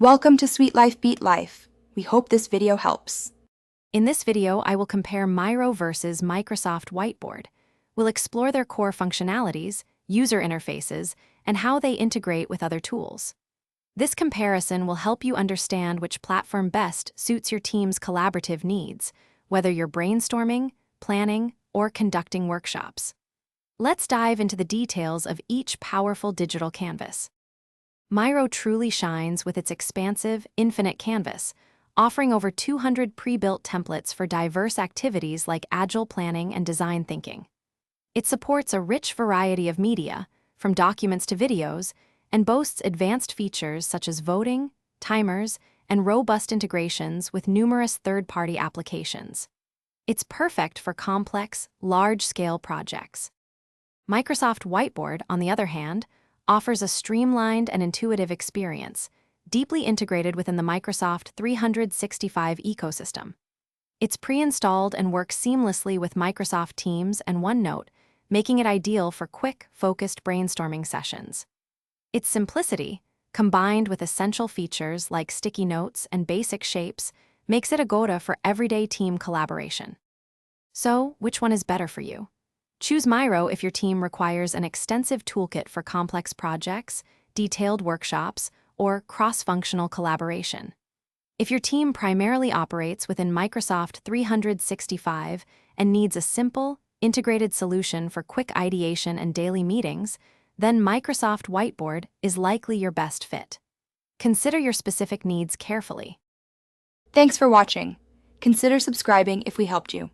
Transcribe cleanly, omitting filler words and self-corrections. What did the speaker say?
Welcome to Sweet Life Beat Life. We hope this video helps. In this video, I will compare Miro versus Microsoft Whiteboard. We'll explore their core functionalities, user interfaces, and how they integrate with other tools. This comparison will help you understand which platform best suits your team's collaborative needs, whether you're brainstorming, planning, or conducting workshops. Let's dive into the details of each powerful digital canvas. Miro truly shines with its expansive, infinite canvas, offering over 200 pre-built templates for diverse activities like agile planning and design thinking. It supports a rich variety of media, from documents to videos, and boasts advanced features such as voting, timers, and robust integrations with numerous third-party applications. It's perfect for complex, large-scale projects. Microsoft Whiteboard, on the other hand, offers a streamlined and intuitive experience, deeply integrated within the Microsoft 365 ecosystem. It's pre-installed and works seamlessly with Microsoft Teams and OneNote, making it ideal for quick, focused brainstorming sessions. Its simplicity, combined with essential features like sticky notes and basic shapes, makes it a go-to for everyday team collaboration. So, which one is better for you? Choose Miro if your team requires an extensive toolkit for complex projects, detailed workshops, or cross-functional collaboration. If your team primarily operates within Microsoft 365 and needs a simple, integrated solution for quick ideation and daily meetings, then Microsoft Whiteboard is likely your best fit. Consider your specific needs carefully. Thanks for watching. Consider subscribing if we helped you.